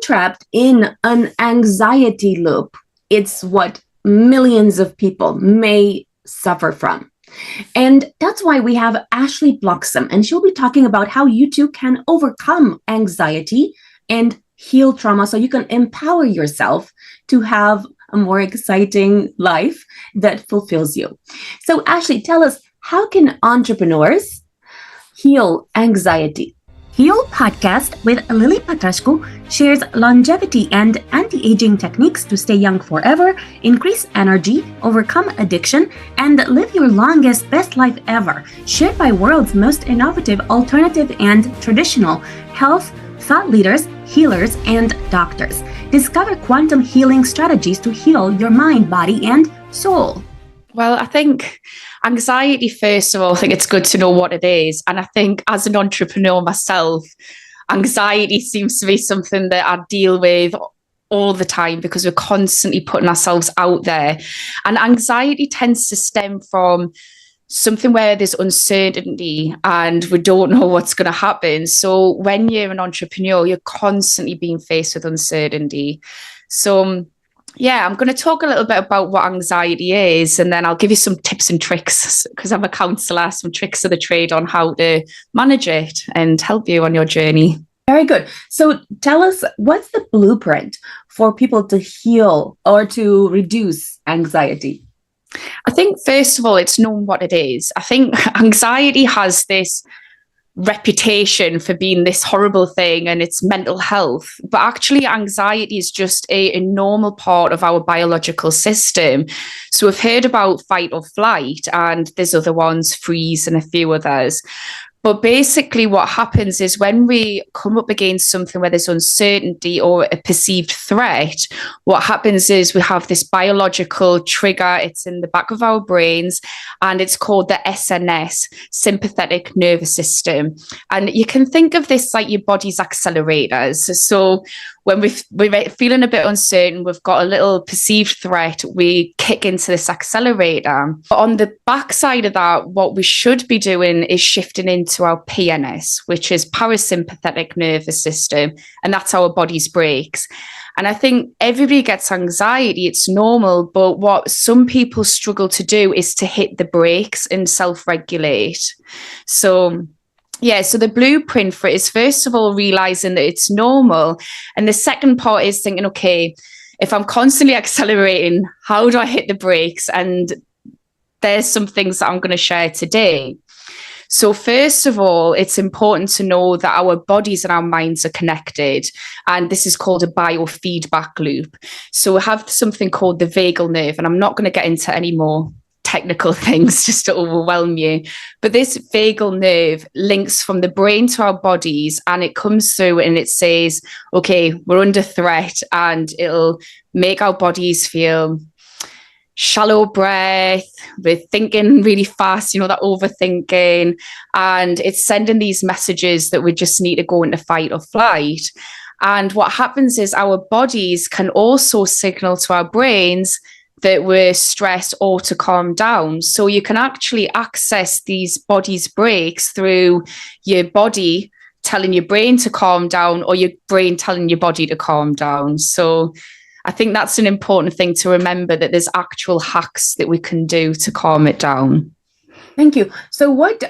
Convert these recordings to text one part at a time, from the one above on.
trapped in an anxiety loop. It's what millions of people may suffer from. And that's why we have Ashley Bloxham, and she'll be talking about how you too can overcome anxiety and heal trauma so you can empower yourself to have a more exciting life that fulfills you. So Ashley, tell us, how can entrepreneurs heal anxiety? Heal podcast with Lily Patrascu shares longevity and anti-aging techniques to stay young forever, increase energy, overcome addiction, and live your longest, best life ever. Shared by world's most innovative, alternative, and traditional health thought leaders, healers, and doctors. Discover quantum healing strategies to heal your mind, body, and soul. Well, I think anxiety, first of all, I think it's good to know what it is. And I think as an entrepreneur myself, anxiety seems to be something that I deal with all the time because we're constantly putting ourselves out there. And anxiety tends to stem from something where there's uncertainty and we don't know what's going to happen. So when you're an entrepreneur, you're constantly being faced with uncertainty. So yeah, I'm going to talk a little bit about what anxiety is, and then I'll give you some tips and tricks, because I'm a counsellor, some tricks of the trade on how to manage it and help you on your journey. Very good. So tell us, what's the blueprint for people to heal or to reduce anxiety? I think, first of all, it's knowing what it is. I think anxiety has this reputation for being this horrible thing and it's mental health, but actually anxiety is just a normal part of our biological system. So we've heard about fight or flight, and there's other ones, freeze and a few others. But basically what happens is when we come up against something where there's uncertainty or a perceived threat, what happens is we have this biological trigger. It's in the back of our brains, and it's called the SNS, sympathetic nervous system. And you can think of this like your body's accelerators. So when we're feeling a bit uncertain, we've got a little perceived threat, we kick into this accelerator. But on the backside of that, what we should be doing is shifting into our PNS, which is parasympathetic nervous system, and that's our body's brakes. And I think everybody gets anxiety, it's normal, but what some people struggle to do is to hit the brakes and self-regulate. So the blueprint for it is, first of all, realizing that it's normal. And the second part is thinking, okay, if I'm constantly accelerating, how do I hit the brakes? And there's some things that I'm going to share today. So first of all, it's important to know that our bodies and our minds are connected. And this is called a biofeedback loop. So we have something called the vagal nerve, and I'm not going to get into any more technical things just to overwhelm you. But this vagal nerve links from the brain to our bodies, and it comes through and it says, okay, we're under threat, and it'll make our bodies feel shallow breath, we're thinking really fast, that overthinking, and it's sending these messages that we just need to go into fight or flight. And what happens is our bodies can also signal to our brains that we're stressed or to calm down. So you can actually access these body's brakes through your body telling your brain to calm down, or your brain telling your body to calm down. So I think that's an important thing to remember, that there's actual hacks that we can do to calm it down. Thank you. So what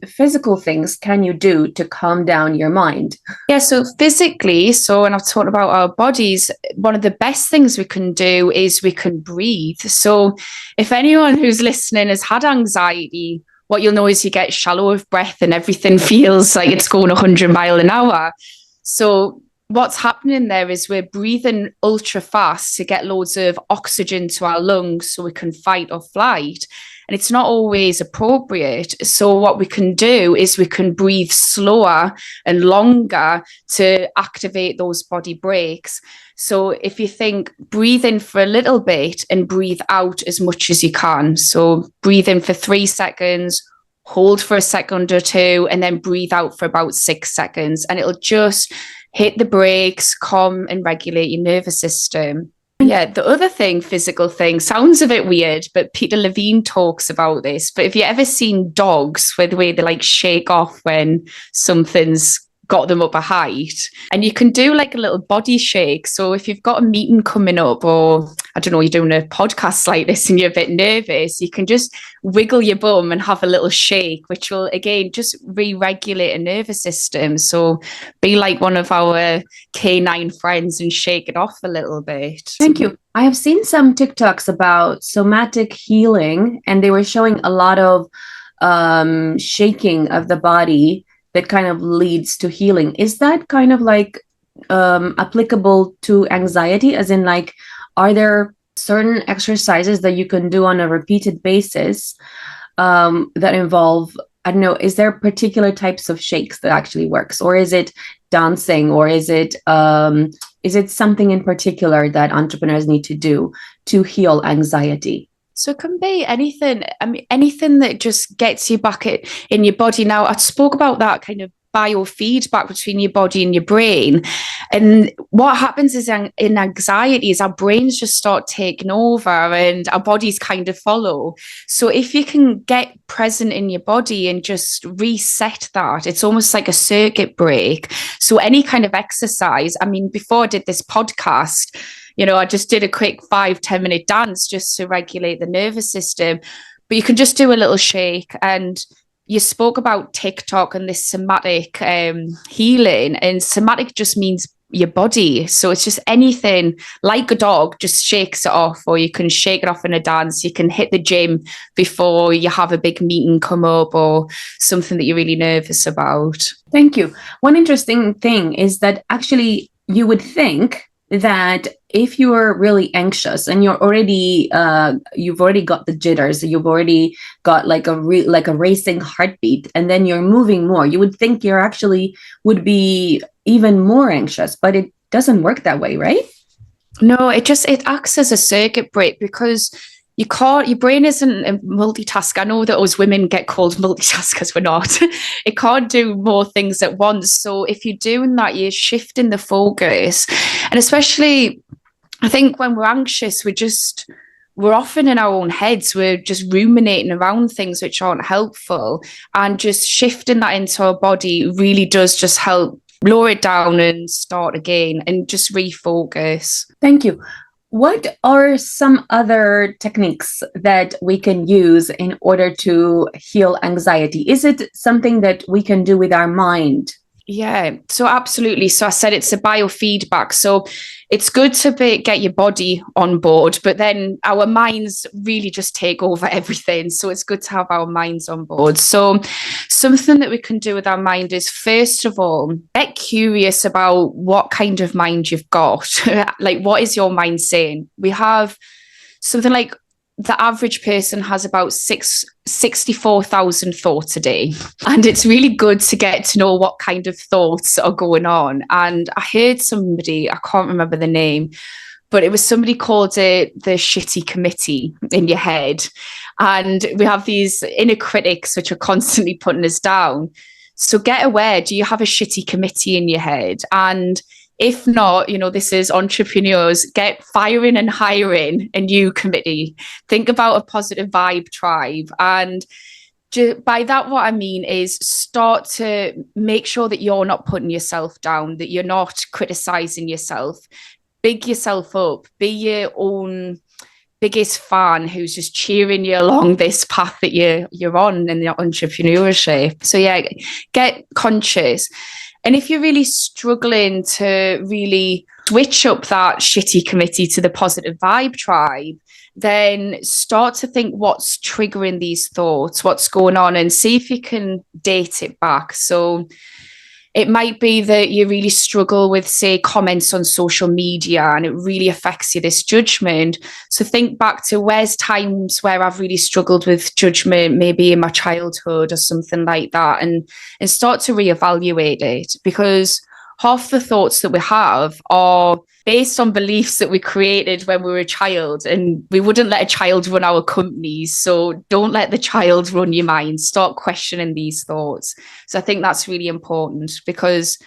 physical things can you do to calm down your mind? Yeah, so physically, when I've talked about our bodies, one of the best things we can do is we can breathe. So if anyone who's listening has had anxiety, what you'll know is you get shallow of breath and everything feels like it's going 100 miles an hour. So what's happening there is we're breathing ultra fast to get loads of oxygen to our lungs so we can fight or flight. And it's not always appropriate. So what we can do is we can breathe slower and longer to activate those body brakes. So if you think, breathe in for a little bit and breathe out as much as you can. So breathe in for 3 seconds, hold for a second or two, and then breathe out for about 6 seconds. And it'll just hit the brakes, calm and regulate your nervous system. Yeah, the other thing, physical thing, sounds a bit weird, but Peter Levine talks about this. But have you ever seen dogs where the way they like shake off when something's got them up a height. And you can do like a little body shake. So if you've got a meeting coming up, or I don't know, you're doing a podcast like this and you're a bit nervous, you can just wiggle your bum and have a little shake, which will again just re-regulate a nervous system. So be like one of our canine friends and shake it off a little bit. Thank you. I have seen some TikToks about somatic healing, and they were showing a lot of shaking of the body that kind of leads to healing. Is that kind of like applicable to anxiety? As in, like, are there certain exercises that you can do on a repeated basis that involve, I don't know, is there particular types of shakes that actually works, or is it dancing, or is it something in particular that entrepreneurs need to do to heal anxiety? So it can be anything. I mean, anything that just gets you back in your body. Now, I spoke about that kind of biofeedback between your body and your brain. And what happens is in anxiety is our brains just start taking over and our bodies kind of follow. So if you can get present in your body and just reset that, it's almost like a circuit break. So any kind of exercise, I mean, before I did this podcast, I just did a quick 5-10 minute dance just to regulate the nervous system. But you can just do a little shake. And you spoke about TikTok and this somatic healing, and somatic just means your body. So it's just anything, like a dog just shakes it off, or you can shake it off in a dance. You can hit the gym before you have a big meeting come up, or something that you're really nervous about. Thank you. One interesting thing is that actually you would think that if you are really anxious and you've already got the jitters, you've already got like a racing heartbeat, and then you're moving more, you would think you're actually would be even more anxious, but it doesn't work that way, right? No, it acts as a circuit break, because your brain isn't a multitask. I know that us women get called multitaskers, we're not. It can't do more things at once. So if you're doing that, you're shifting the focus. And especially, I think when we're anxious, we're often in our own heads. We're just ruminating around things which aren't helpful. And just shifting that into our body really does just help lower it down and start again and just refocus. Thank you. What are some other techniques that we can use in order to heal anxiety? Is it something that we can do with our mind? Yeah, so absolutely. So I said it's a biofeedback. So it's good to get your body on board, but then our minds really just take over everything. So it's good to have our minds on board. So something that we can do with our mind is, first of all, get curious about what kind of mind you've got. Like, what is your mind saying? We have something like, the average person has about 64,000 thoughts a day. And it's really good to get to know what kind of thoughts are going on. And I heard somebody, I can't remember the name, but it was somebody called it the shitty committee in your head. And we have these inner critics which are constantly putting us down. So get aware, do you have a shitty committee in your head? And if not, this is entrepreneurs, get firing and hiring a new committee. Think about a positive vibe tribe. And by that, what I mean is start to make sure that you're not putting yourself down, that you're not criticizing yourself. Big yourself up. Be your own biggest fan who's just cheering you along this path that you're on in your entrepreneurship. So yeah, get conscious. And if you're really struggling to really switch up that shitty committee to the positive vibe tribe, then start to think what's triggering these thoughts, what's going on, and see if you can date it back. So it might be that you really struggle with, say, comments on social media, and it really affects you, this judgment. So think back to where's times where I've really struggled with judgment, maybe in my childhood or something like that, and start to reevaluate it, because half the thoughts that we have are based on beliefs that we created when we were a child, and we wouldn't let a child run our companies. So don't let the child run your mind. Start questioning these thoughts. So I think that's really important, because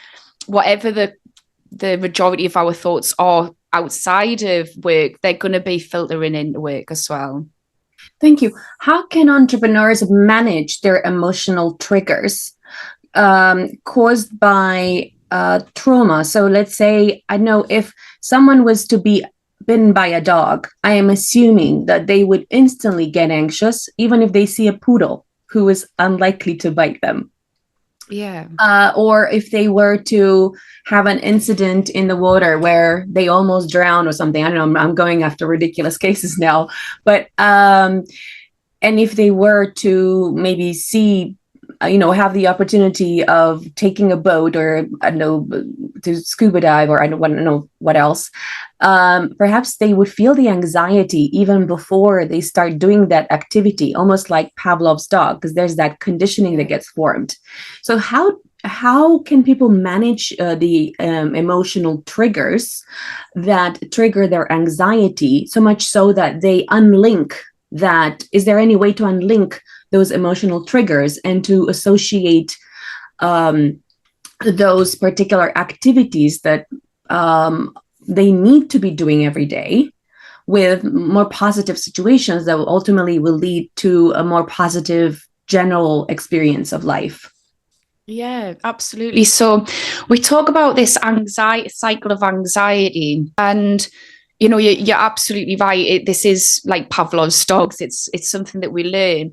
whatever the majority of our thoughts are outside of work, they're going to be filtering into work as well. Thank you. How can entrepreneurs manage their emotional triggers? caused by trauma. So let's say, I know if someone was to be bitten by a dog, I am assuming that they would instantly get anxious, even if they see a poodle who is unlikely to bite them. Yeah. Or if they were to have an incident in the water where they almost drown or something. I don't know, I'm going after ridiculous cases now. But, and if they were to maybe see, have the opportunity of taking a boat, or I don't know, to scuba dive, or I don't know what else, perhaps they would feel the anxiety even before they start doing that activity, almost like Pavlov's dog, because there's that conditioning that gets formed. So how can people manage the emotional triggers that trigger their anxiety, so much so that they unlink that? Is there any way to unlink those emotional triggers and to associate those particular activities that they need to be doing every day with more positive situations that ultimately will lead to a more positive general experience of life? Yeah, absolutely. So we talk about this anxiety cycle of anxiety, and you're absolutely right. This is like Pavlov's dogs. It's something that we learn.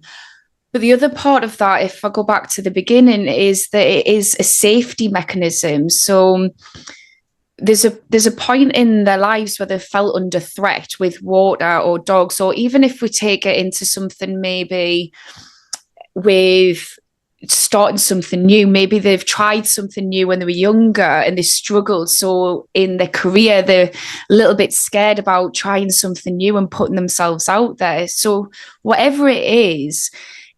But the other part of that, if I go back to the beginning, is that it is a safety mechanism. So there's a point in their lives where they've felt under threat with water or dogs, or even if we take it into something maybe with starting something new, maybe they've tried something new when they were younger and they struggled, so in their career they're a little bit scared about trying something new and putting themselves out there. So whatever it is,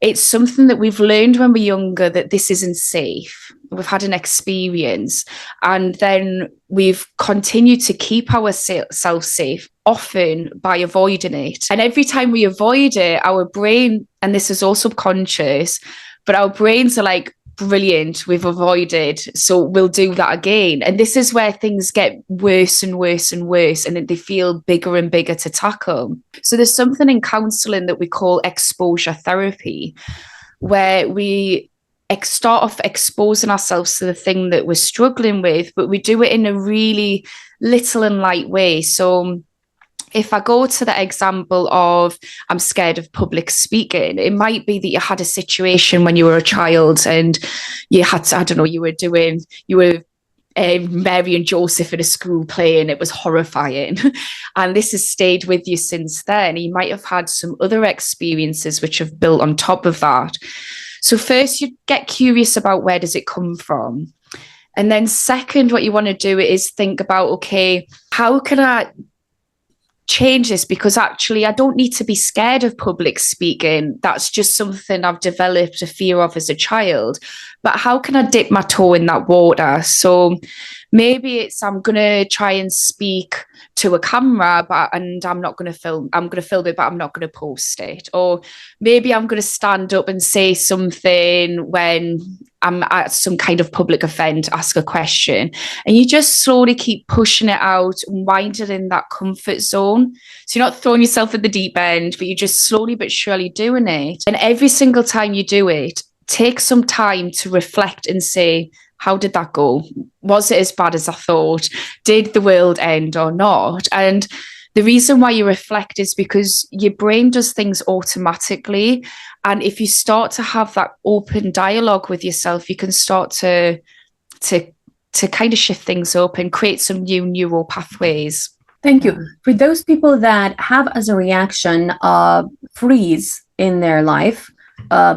it's something that we've learned when we're younger that this isn't safe. We've had an experience, and then we've continued to keep ourselves safe, often by avoiding it. And every time we avoid it, our brain, and this is all subconscious, but our brains are like, brilliant, we've avoided, so we'll do that again. And this is where things get worse and worse and worse, and they feel bigger and bigger to tackle. So there's something in counselling that we call exposure therapy, where we start off exposing ourselves to the thing that we're struggling with, but we do it in a really little and light way. So if I go to the example of I'm scared of public speaking, it might be that you had a situation when you were a child and you had to, I don't know, you were Mary and Joseph in a school play and it was horrifying. And this has stayed with you since then. You might have had some other experiences which have built on top of that. So first you get curious about where does it come from? And then second, what you want to do is think about, okay, how can I change this? Because actually I don't need to be scared of public speaking. That's just something I've developed a fear of as a child. But how can I dip my toe in that water? So maybe it's I'm going to try and speak to a camera, and I'm not going to film. I'm going to film it, but I'm not going to post it. Or maybe I'm going to stand up and say something when I'm at some kind of public event, ask a question. And you just slowly keep pushing it out and winding in that comfort zone. So you're not throwing yourself at the deep end, but you're just slowly but surely doing it. And every single time you do it, take some time to reflect and say, how did that go? Was it as bad as I thought? Did the world end or not? And the reason why you reflect is because your brain does things automatically. And if you start to have that open dialogue with yourself, you can start to kind of shift things up and create some new neural pathways. Thank you. For those people that have as a reaction freeze in their life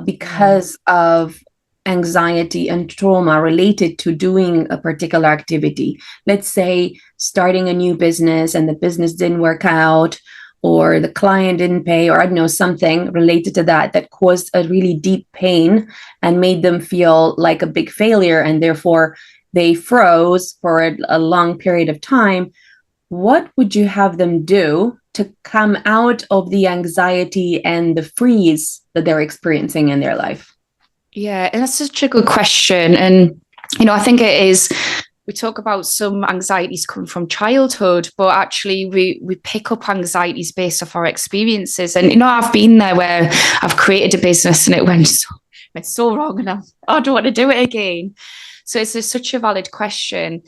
because of anxiety and trauma related to doing a particular activity, let's say starting a new business and the business didn't work out, or the client didn't pay, or I don't know, something related to that caused a really deep pain and made them feel like a big failure, and therefore they froze for a long period of time. What would you have them do to come out of the anxiety and the freeze that they're experiencing in their life? Yeah, and that's such a good question. And, I think it is, we talk about some anxieties come from childhood, but actually we pick up anxieties based off our experiences. And, I've been there where I've created a business and it went it's so wrong and I don't want to do it again. So it's such a valid question.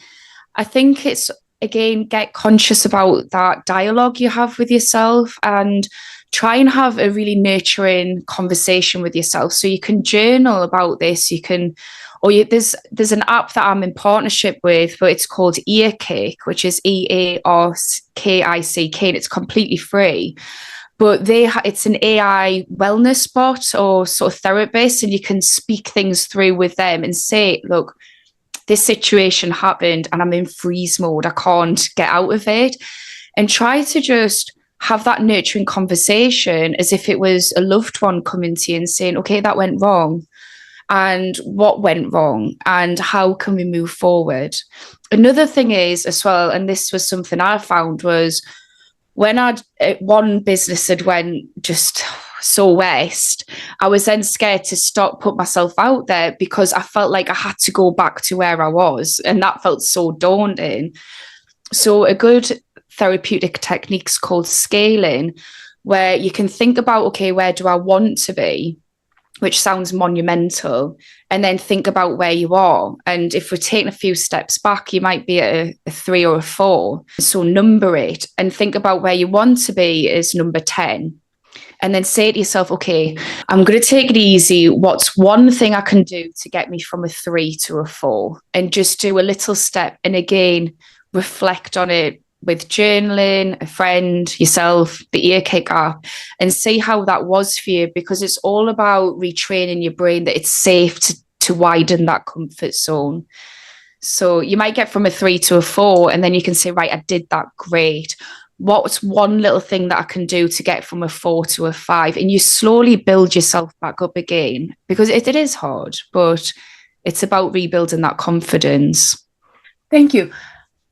I think it's, again, get conscious about that dialogue you have with yourself and try and have a really nurturing conversation with yourself. So you can journal about this. You can, there's an app that I'm in partnership with, but it's called Earkick, which is EARKICK, and it's completely free. But it's an AI wellness bot or sort of therapist, and you can speak things through with them and say, look, this situation happened and I'm in freeze mode. I can't get out of it. And try to just have that nurturing conversation as if it was a loved one coming to you and saying, okay, that went wrong. And what went wrong? And how can we move forward? Another thing is as well, and this was something I found, was when one business had went just so west, I was then scared to put myself out there because I felt like I had to go back to where I was, and that felt so daunting. So a good therapeutic technique's called scaling, where you can think about, okay, where do I want to be? Which sounds monumental, and then think about where you are. And if we're taking a few steps back, you might be at a 3 or a 4. So number it and think about where you want to be as number 10. And then say to yourself, okay, I'm going to take it easy. What's one thing I can do to get me from a 3 to a 4? And just do a little step. And again, reflect on it with journaling, a friend, yourself, the Earkick app, and see how that was for you, because it's all about retraining your brain that it's safe to widen that comfort zone. So you might get from a 3 to a 4, and then you can say, right, I did that, great. What's one little thing that I can do to get from a 4 to a 5? And you slowly build yourself back up again, because it is hard, but it's about rebuilding that confidence. Thank you.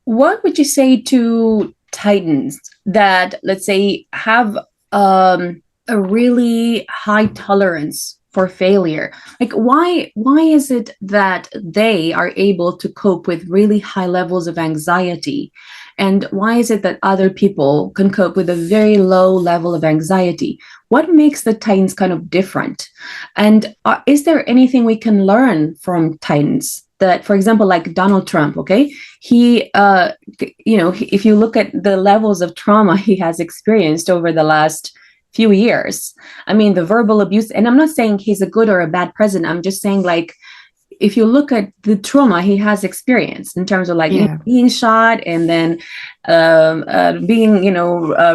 What would you say to Titans that, let's say, have a really high tolerance for failure? Like, why is it that they are able to cope with really high levels of anxiety? And why is it that other people can cope with a very low level of anxiety? What makes the Titans kind of different? And is there anything we can learn from Titans? That, for example, like Donald Trump, okay, he, if you look at the levels of trauma he has experienced over the last few years, I mean, the verbal abuse, and I'm not saying he's a good or a bad president, I'm just saying, like, if you look at the trauma he has experienced in terms of being shot and then being,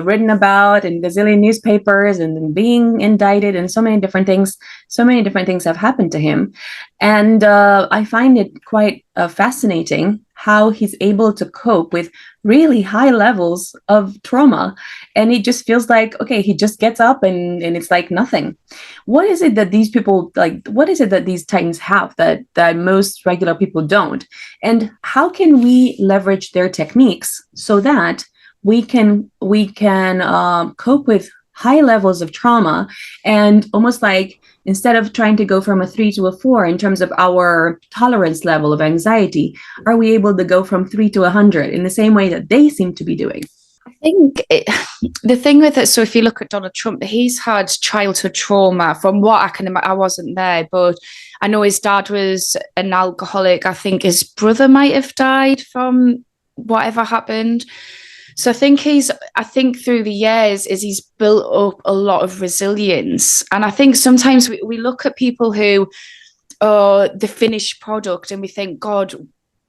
written about in gazillion newspapers and then being indicted and so many different things have happened to him. And I find it quite fascinating how he's able to cope with really high levels of trauma. And it just feels like, okay, he just gets up and it's like nothing. What is it that these people, what is it that these Titans have that most regular people don't? And how can we leverage their techniques so that we can cope with high levels of trauma, and almost like, instead of trying to go from a 3 to a 4 in terms of our tolerance level of anxiety, are we able to go from 3 to 100 in the same way that they seem to be doing? I think the thing with it, so if you look at Donald Trump, he's had childhood trauma. From what I can imagine, I wasn't there, but I know his dad was an alcoholic. I think his brother might have died from whatever happened. So I think through the years he's built up a lot of resilience. And I think sometimes we look at people who are the finished product and we think, God,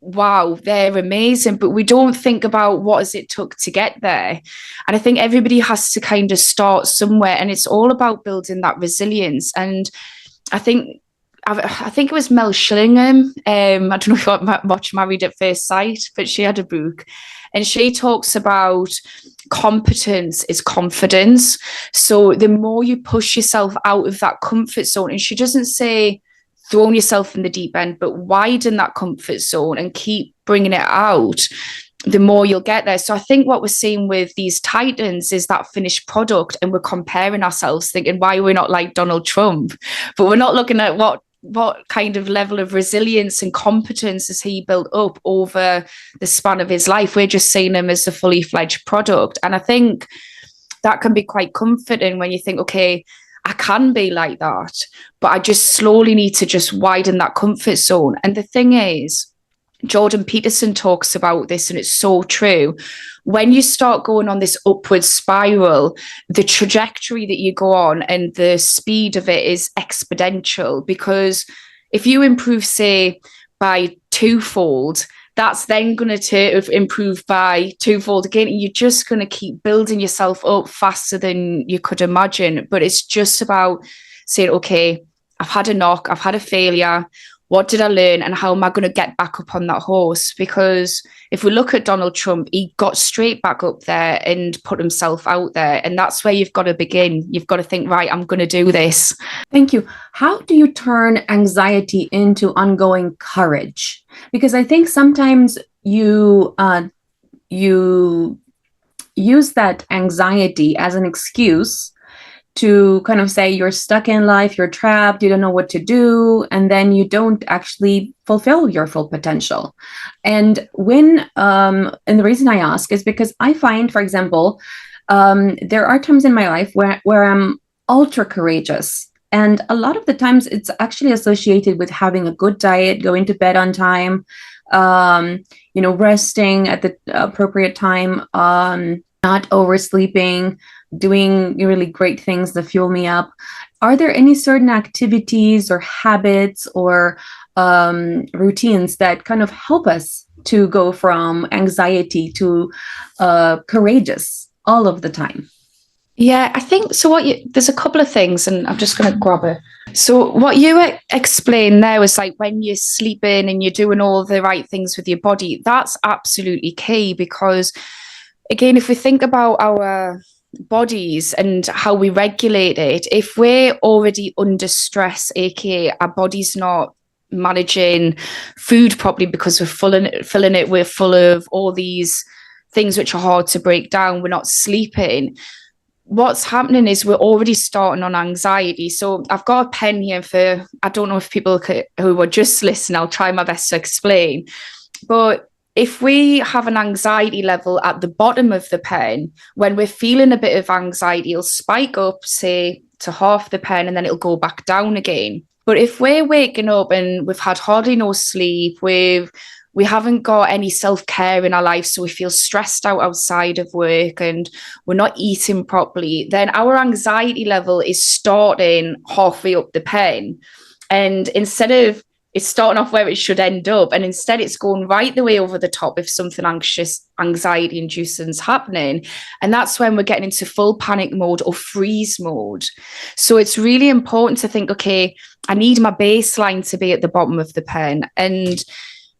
wow, they're amazing. But we don't think about what has it took to get there. And I think everybody has to kind of start somewhere. And it's all about building that resilience. And I think it was Mel Schillingham. I don't know if you watch Married at First Sight, but she had a book. And she talks about competence is confidence. So the more you push yourself out of that comfort zone, and she doesn't say throwing yourself in the deep end, but widen that comfort zone and keep bringing it out, the more you'll get there. So I think what we're seeing with these Titans is that finished product, and we're comparing ourselves, thinking, why are we not like Donald Trump? But we're not looking at what kind of level of resilience and competence has he built up over the span of his life. We're just seeing him as a fully fledged product. And I think that can be quite comforting when you think, okay, I can be like that, but I just slowly need to just widen that comfort zone. And the thing is, Jordan Peterson talks about this, and it's so true. When you start going on this upward spiral, the trajectory that you go on and the speed of it is exponential, because if you improve, say, by twofold, that's then going to improve by twofold again. And you're just going to keep building yourself up faster than you could imagine. But it's just about saying, okay, I've had a knock, I've had a failure. What did I learn, and how am I going to get back up on that horse? Because if we look at Donald Trump, he got straight back up there and put himself out there. And that's where you've got to begin. You've got to think, right, I'm going to do this. Thank you. How do you turn anxiety into ongoing courage? Because I think sometimes you use that anxiety as an excuse to kind of say you're stuck in life, you're trapped, you don't know what to do, and then you don't actually fulfill your full potential. And and the reason I ask is because I find, for example, there are times in my life where I'm ultra courageous. And a lot of the times it's actually associated with having a good diet, going to bed on time, resting at the appropriate time, not oversleeping, doing really great things that fuel me up. Are there any certain activities or habits or routines that kind of help us to go from anxiety to courageous all of the time? Yeah, I think so. There's a couple of things, and I'm just going to grab it. So what you explained there was like when you're sleeping and you're doing all the right things with your body, that's absolutely key, because again, if we think about our bodies and how we regulate it, if we're already under stress, aka our body's not managing food properly because we're filling it, we're full of all these things which are hard to break down, we're not sleeping, what's happening is we're already starting on anxiety. So I've got a pen here I don't know if people who are just listening, I'll try my best to explain, but if we have an anxiety level at the bottom of the pen, when we're feeling a bit of anxiety, it'll spike up, say, to half the pen, and then it'll go back down again. But if we're waking up and we've had hardly no sleep, we haven't got any self-care in our life, so we feel stressed out outside of work and we're not eating properly, then our anxiety level is starting halfway up the pen. And instead of it's starting off where it should end up, and instead it's going right the way over the top if something anxiety inducing is happening. And that's when we're getting into full panic mode or freeze mode. So it's really important to think, okay, I need my baseline to be at the bottom of the pen. And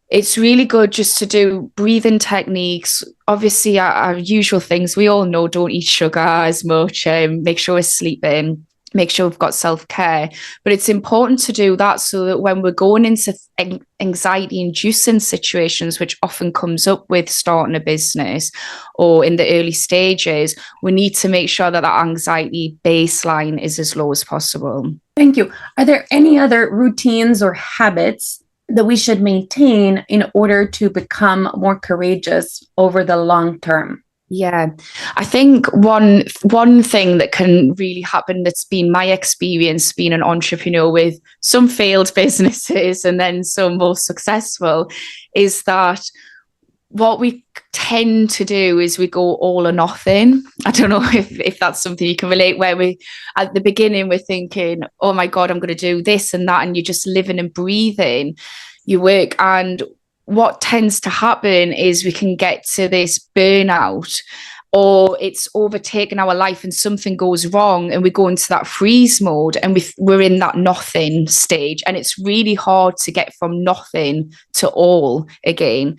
it's really good just to do breathing techniques. Obviously, our usual things we all know: don't eat sugar as much, make sure we're sleeping, make sure we've got self-care. But it's important to do that so that when we're going into anxiety-inducing situations, which often comes up with starting a business or in the early stages, we need to make sure that that anxiety baseline is as low as possible. Thank you. Are there any other routines or habits that we should maintain in order to become more courageous over the long term? Yeah, I think one thing that can really happen, that's been my experience being an entrepreneur with some failed businesses and then some more successful, is that what we tend to do is we go all or nothing. I don't know if that's something you can relate, where we at the beginning we're thinking, oh my God, I'm going to do this and that, and you're just living and breathing your work. And what tends to happen is we can get to this burnout, or it's overtaken our life and something goes wrong and we go into that freeze mode and we're in that nothing stage. And it's really hard to get from nothing to all again.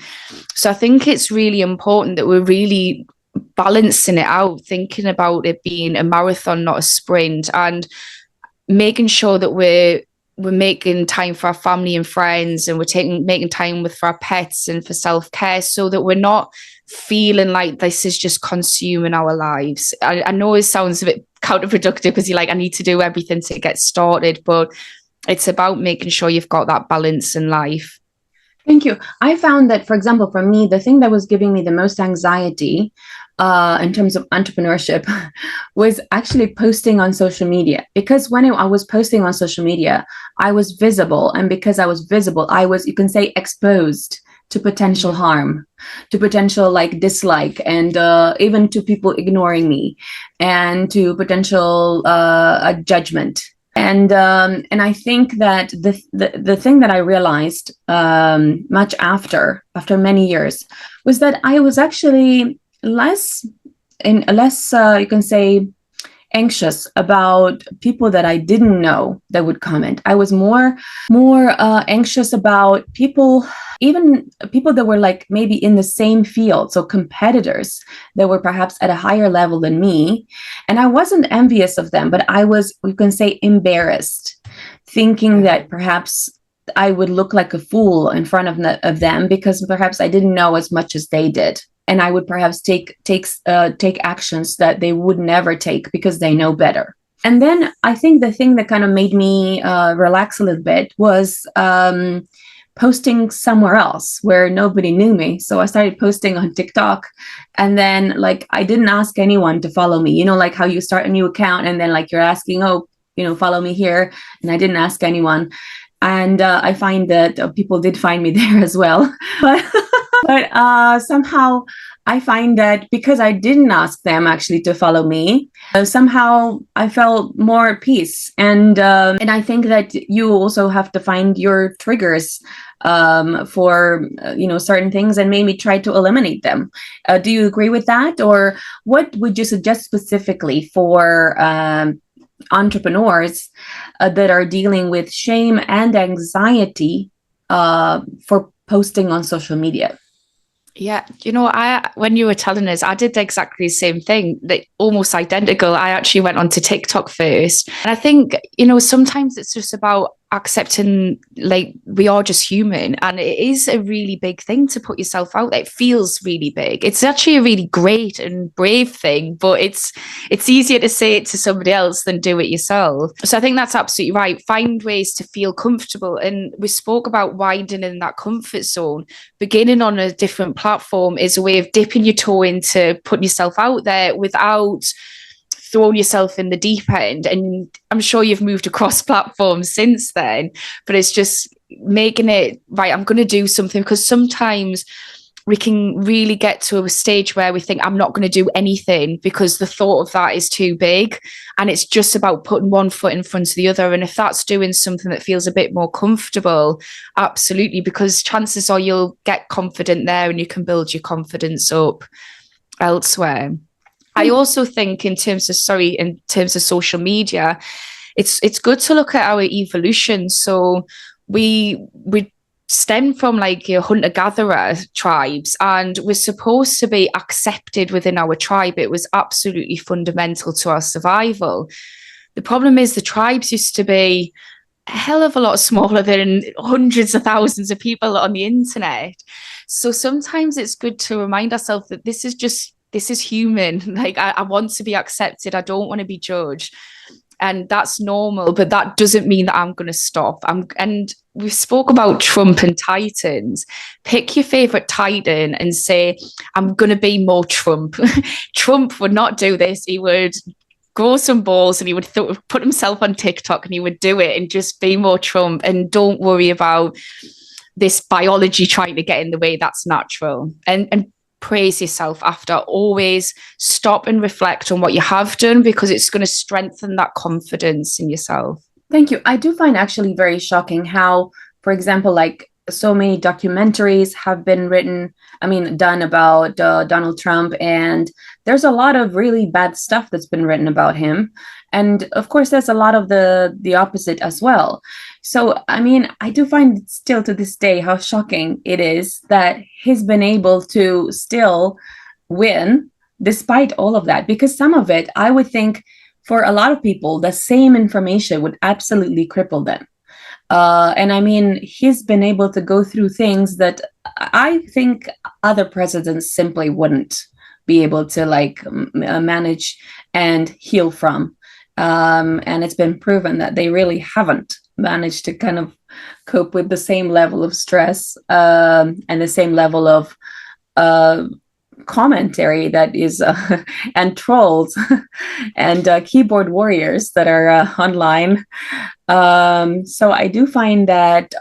So I think it's really important that we're really balancing it out, thinking about it being a marathon, not a sprint, and making sure that we're making time for our family and friends, and we're making time for our pets and for self-care, so that we're not feeling like this is just consuming our lives. I know it sounds a bit counterproductive because you're like, I need to do everything to get started, but it's about making sure you've got that balance in life. Thank you. I found that, for example, for me, the thing that was giving me the most anxiety in terms of entrepreneurship was actually posting on social media. Because when I was posting on social media, I was visible. And because I was visible, I was, you can say, exposed to potential harm, to potential like dislike, and even to people ignoring me, and to potential judgment. And I think that the thing that I realized much after many years was that I was actually less you can say anxious about people that I didn't know that would comment. I was more anxious about people, even people that were like maybe in the same field, so competitors that were perhaps at a higher level than me. And I wasn't envious of them, but I was, you can say, embarrassed, thinking that perhaps I would look like a fool in front of them because perhaps I didn't know as much as they did, and I would perhaps take actions that they would never take because they know better. And then I think the thing that kind of made me relax a little bit was posting somewhere else where nobody knew me. So I started posting on TikTok, and then like I didn't ask anyone to follow me. You know, like how you start a new account and then like you're asking, oh, you know, follow me here, and I didn't ask anyone. And I find that people did find me there as well, but somehow I find that because I didn't ask them actually to follow me, somehow I felt more at peace. And I think that you also have to find your triggers for you know, certain things, and maybe try to eliminate them. Do you agree with that, or what would you suggest specifically for entrepreneurs that are dealing with shame and anxiety for posting on social media? Yeah, you know, when you were telling us, I did exactly the same thing, like almost identical. I actually went onto TikTok first. And I think, you know, sometimes it's just about accepting like we are just human, and it is a really big thing to put yourself out there. It feels really big. It's actually a really great and brave thing, but it's easier to say it to somebody else than do it yourself. So I think that's absolutely right. Find ways to feel comfortable. And we spoke about widening that comfort zone. Beginning on a different platform is a way of dipping your toe into putting yourself out there without throwing yourself in the deep end. And I'm sure you've moved across platforms since then, but it's just making it right. I'm going to do something, because sometimes we can really get to a stage where we think I'm not going to do anything because the thought of that is too big. And it's just about putting one foot in front of the other. And if that's doing something that feels a bit more comfortable, absolutely, because chances are you'll get confident there and you can build your confidence up elsewhere. I also think in terms of social media, it's good to look at our evolution. So we stem from like your hunter-gatherer tribes, and we're supposed to be accepted within our tribe. It was absolutely fundamental to our survival. The problem is the tribes used to be a hell of a lot smaller than hundreds of thousands of people on the internet. So sometimes it's good to remind ourselves that this is human. Like I want to be accepted. I don't want to be judged. And that's normal, but that doesn't mean that I'm going to stop. And we spoke about Trump and Titans. Pick your favorite Titan and say, I'm going to be more Trump. Trump would not do this. He would grow some balls and he would put himself on TikTok and he would do it and just be more Trump. And don't worry about this biology trying to get in the way. That's natural. And praise yourself after. Always stop and reflect on what you have done, because it's going to strengthen that confidence in yourself. Thank you. I do find actually very shocking how, for example, like so many documentaries have been done about Donald Trump, and there's a lot of really bad stuff that's been written about him. And of course, there's a lot of the opposite as well. So, I mean, I do find still to this day how shocking it is that he's been able to still win despite all of that. Because some of it, I would think, for a lot of people, the same information would absolutely cripple them. And I mean, he's been able to go through things that I think other presidents simply wouldn't be able to manage and heal from. And it's been proven that they really haven't. manage to kind of cope with the same level of stress and the same level of commentary that is and trolls and keyboard warriors that are online. So I do find that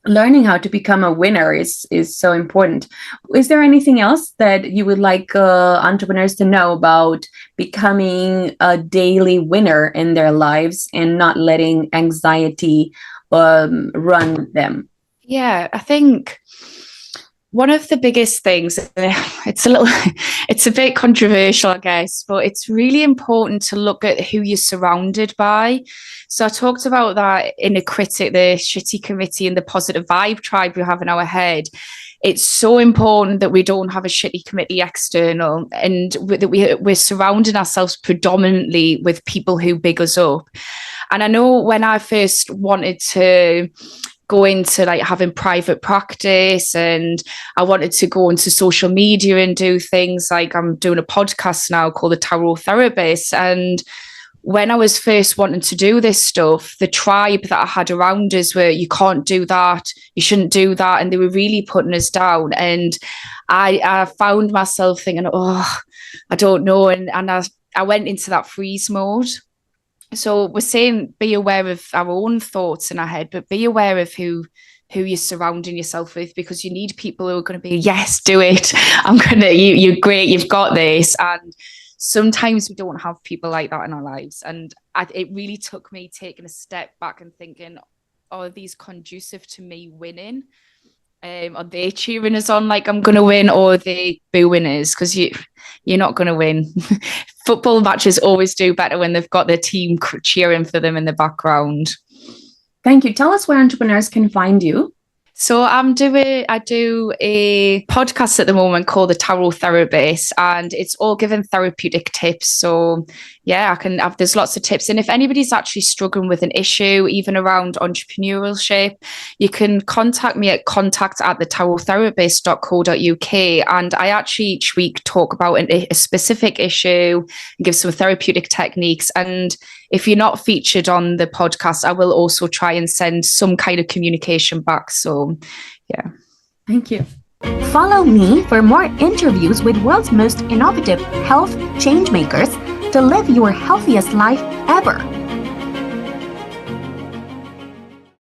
learning how to become a winner is so important. Is there anything else that you would like entrepreneurs to know about becoming a daily winner in their lives and not letting anxiety run them? Yeah, I think one of the biggest things, it's a bit controversial, I guess, but it's really important to look at who you're surrounded by. So I talked about that in the shitty committee and the positive vibe tribe we have in our head. It's so important that we don't have a shitty committee external, and that we're surrounding ourselves predominantly with people who big us up. And I know when I first wanted to go into like having private practice, and I wanted to go into social media and do things like I'm doing a podcast now called The Tarot Therapist. And when I was first wanting to do this stuff, the tribe that I had around us were, you can't do that, you shouldn't do that. And they were really putting us down. And I found myself thinking, oh, I don't know. And I went into that freeze mode. So we're saying be aware of our own thoughts in our head, but be aware of who you're surrounding yourself with, because you need people who are going to be, yes, do it. You're great, you've got this. And sometimes we don't have people like that in our lives. And it really took me taking a step back and thinking, are these conducive to me winning? Are they cheering us on like I'm going to win, or are they booing us? Because you're not going to win. Football matches always do better when they've got their team cheering for them in the background. Thank you. Tell us where entrepreneurs can find you. So I do a podcast at the moment called The Tarot Therapist, and it's all given therapeutic tips. So yeah, there's lots of tips. And if anybody's actually struggling with an issue, even around entrepreneurship, you can contact me at contact@thetarotherapist.co.uk. And I actually each week talk about a specific issue and give some therapeutic techniques. And if you're not featured on the podcast, I will also try and send some kind of communication back. So, yeah. Thank you. Follow me for more interviews with world's most innovative health change makers to live your healthiest life ever.